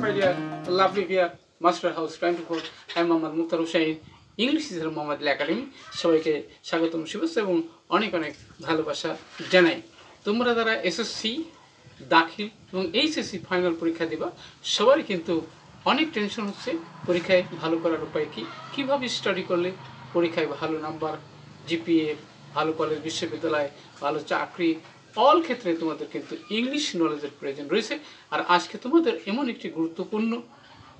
my dear, lovely dear Master House 24. I am Mohammad Mukhtar Hussain. English teacher Mohammad academy সবাইকে স্বাগতম শুভেচ্ছা এবং অনেক অনেক ভালোবাসা জানাই। তোমরা যারা এসএসসি দাখিল এবং এইচএসসি ফাইনাল পরীক্ষা দিবা সবারই কিন্তু অনেক টেনশন হচ্ছে পরীক্ষায় ভালো করার উপায় কি, কীভাবে স্টাডি করলে পরীক্ষায় ভালো নাম্বার, জিপিএ, ভালো কলেজ, বিশ্ববিদ্যালয়, ভালো চাকরি, অল ক্ষেত্রে তোমাদের কিন্তু ইংলিশ নলেজের প্রয়োজন রয়েছে। আর আজকে তোমাদের এমন একটি গুরুত্বপূর্ণ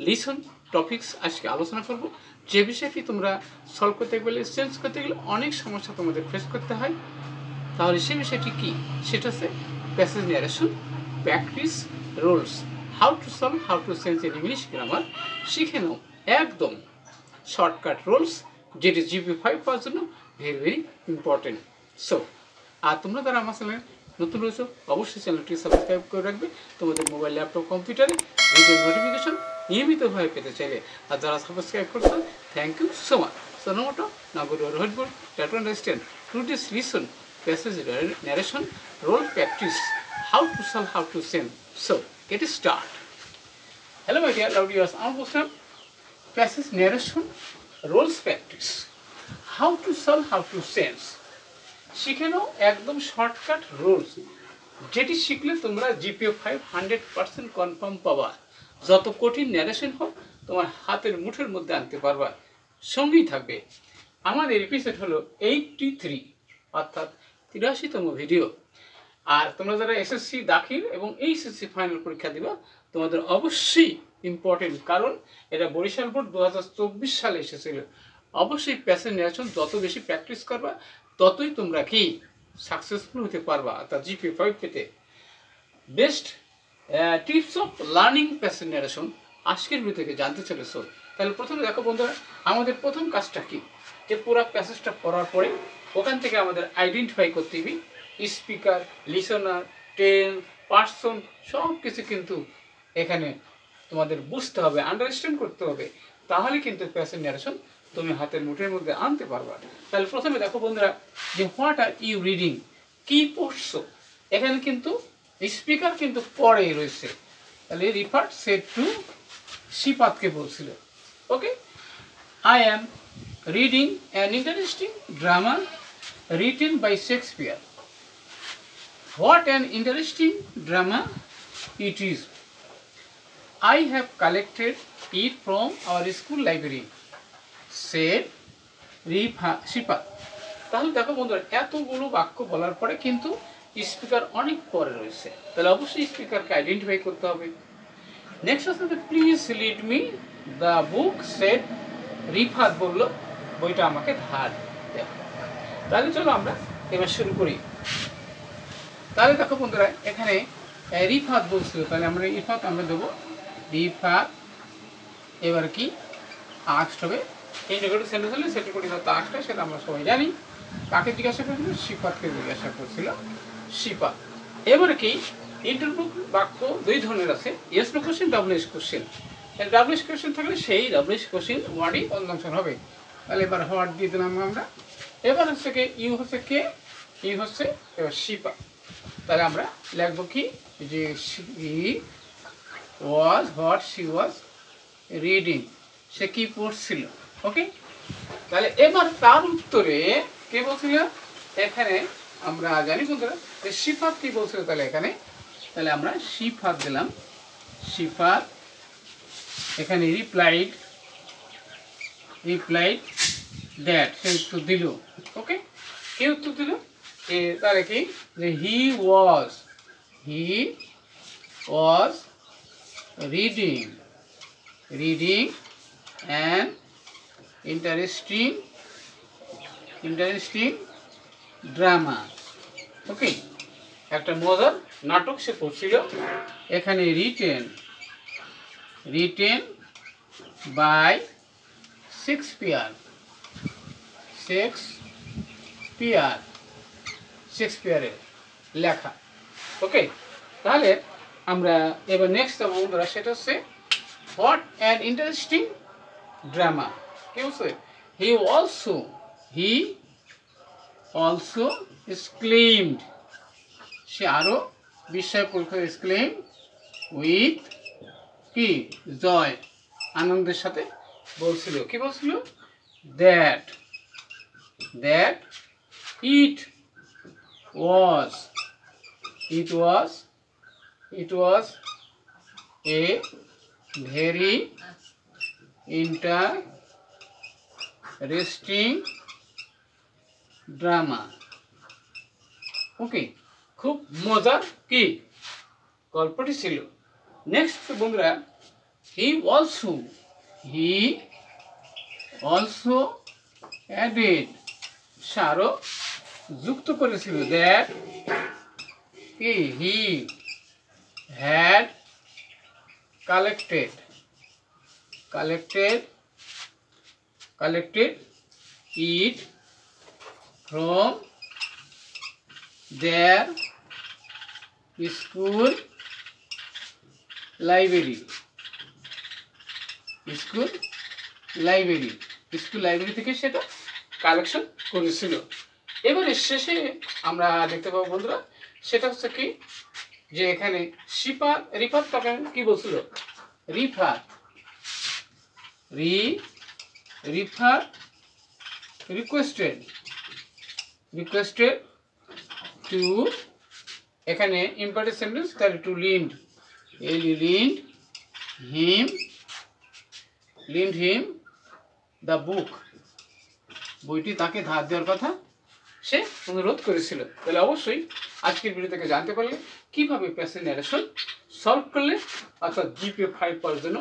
লিসন টপিকস আজকে আলোচনা করব, যে বিষয়টি তোমরা সলভ করতে গেলে, চেঞ্জ করতে গেলে অনেক সমস্যা তোমাদের ফেস করতে হয়। তাহলে সেই বিষয়টি কি, সেটা হচ্ছে passage narration, practice, rules, how to solve, how to change in English grammar শিখে নাও একদম শর্টকাট রুলস, যেটি জিপি5 পাওয়ার জন্য ভেরি ভেরি ইম্পর্টেন্ট। সো আর তোমরা যারা আমার চ্যানেলে নতুন রয়েছে অবশ্যই চ্যানেলটি সাবস্ক্রাইব করে রাখবে। তোমাদের মোবাইল, ল্যাপটপ, কম্পিউটারে ভিডিও নোটিফিকেশন নিয়মিতভাবে পেতে চাইলে। আর যারা সাবস্ক্রাইব করছো, thank you so much. So no matter, now go to our whiteboard, try to understand. Through this lesson, passage narration, role practice, how to solve, how to send. So get it start. Hello my dear lovely viewers, I'm Muslim. Passage narration, roles practice, how to solve, how to sense. শিখে নাও একদম shortcut rules, যেটি শিখলে তোমরা জিপিএ5 100% confirm পাবা। যত কঠিন narration হোক তোমার হাতের মুঠের মধ্যে আনতে পারবা, সঙ্গেই থাকবে। আমাদের এপিসোড হলো 83, অর্থাৎ 83তম ভিডিও। আর তোমরা যারা এসএসসি দাখিল এবং এইচএসসি ফাইনাল পরীক্ষা দিবা তোমাদের অবশ্যই ইম্পর্টেন্ট, কারণ এটা বরিশাল বোর্ড 2024 সালে এসেছিল। অবশ্যই প্যাসেজ ন্যারেশন যত বেশি প্র্যাকটিস করবা ততই তোমরা কি সাকসেসফুল হতে পারবা, অর্থাৎ জিপিএ5 পেতে। Best tips of learning passage narration আজকের ভিডিও থেকে জানতে চলেছো। তাহলে প্রথমে দেখো বন্ধুরা, আমাদের প্রথম কাজটা কি, যে পুরো প্যাসেজটা পড়ার পরে ওখান থেকে আমাদের আইডেন্টিফাই করতে হবে স্পিকার, লিসনার, টেন্স, পার্সন, সব কিছু কিন্তু এখানে তোমাদের বুঝতে হবে, আন্ডারস্ট্যান্ড করতে হবে। তাহলে কিন্তু প্যাসেজ ন্যারেশন তুমি হাতের মুঠের মধ্যে আনতে পারবা। তাহলে প্রথমে দেখো বন্ধুরা, যে হোয়াট আর ইউ রিডিং, কি পড়ছো। এখানে কিন্তু স্পিকার কিন্তু পরেই রয়েছে, তাহলে রিফার সেড টু শিপাতকে বলছিল। Okay, I am reading an interesting drama written by Shakespeare. What an interesting drama it is. I have collected it from our school library, said Shipat. তাহলে দেখো বন্ধুরা, এতগুলো বাক্য বলার পরে কিন্তু স্পিকার অনেক পরে রয়েছে, তাহলে অবশ্যই স্পিকারকে আইডেন্টিফাই করতে হবে। নেক্সট আসলে please lead me the book, said Rifat বলল বইটা আমাকে ধার দেয়। তাহলে চলো আমরা এবার শুরু করি। তাহলে দেখো বন্ধুরা, এখানে রিফাত বলছিল, তাহলে আমরা রিফাত আমরা দেবো রিফাত। এবার কি আক্সড হবে, ইন্টারোগেটিভ সেন্টেন্স হলে সেটা করি না, আক্সড হয়, সেটা আমরা সবাই জানি। কাকে জিজ্ঞাসা করেছিল? শিপাতকে জিজ্ঞাসা করছিল, শিপাত। এবারে কি ইন্টারভিউ বাক্য দুই ধরনের আছে, yes no question, WS question. WS question থাকলে সেই ডাব্লিউএস কোশ্চেন ওয়ার্ডই কনজাংশন হবে। তাহলে এবার হোয়াট দিয়ে দিলাম আমরা। এবার হচ্ছে কি ইউ হচ্ছে কে, ইউ হচ্ছে এবার শিপাত। তাহলে আমরা লিখবো কি, যে she was, what she was reading, সে কি পড়ছিল। ওকে, তাহলে এবার তার উত্তরে কে বলছিল, এখানে আমরা জানি বন্ধুরা যে শিফাত কি বলছিল। তাহলে এখানে তাহলে আমরা শিফাত দিলাম, শিফাত। এখানে রিপ্লাইড দ্যাট, সে উত্তর দিল। ওকে, কে উত্তর দিল, তাহলে কি, যে হি ওয়াজ reading an interesting drama. ওকে, একটা মজার নাটক সে পড়ছিল। এখানে রিটেন বাই শেক্সপিয়ারের লেখা। ওকে, তাহলে আমরা এবার নেক্সট বন্ধুরা, সেটা হচ্ছে হোয়াট অ্যান ইন্টারেস্টিং ড্রামা। কি বলছে, হি অলসো exclaimed, সে আরো বিস্ময় প্রকাশ exclaimed with কি জয় আনন্দের সাথে বলছিল, কি বলছিল? That that it was it was a very interesting drama. ওকে, খুব মজার কি গল্পটি ছিল। নেক্সট বন্ধুরা, he also added, সারও যুক্ত করেছিল, that he had collected it from their school library থেকে সেটা কালেকশন করেছিল। এবারে শেষে আমরা দেখতে পাবো বন্ধুরা, সেটা হচ্ছে কি, যে এখানে রিফাত তাকে কি বলছিল? রিফাত রিকোয়েস্টেড টু, এখানে ইম্পারেটিভ সেন্টেন্স, তার to lend him the book, বইটি তাকে ধার দেওয়ার কথা সে অনুরোধ করেছিল। তাহলে অবশ্যই আজকের ভিডিও থেকে জানতে পারলে কিভাবে প্যাসেজ ন্যারেশন সলভ করলে, অর্থাৎ জিপিএ 5 পাওয়ার জন্য।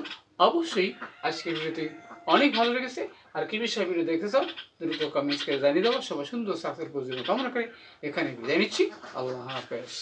অবশ্যই আজকের ভিডিওটি অনেক ভালো লেগেছে। আর কি বিষয়ে ভিডিও দেখতে চাও দ্রুত কমেন্টস করে জানিয়ে দেবো। সবাই সুন্দর সাকসেসফুল জীবন কামনা করে এখানে বিদায় নিচ্ছি। আল্লাহ হাফেজ।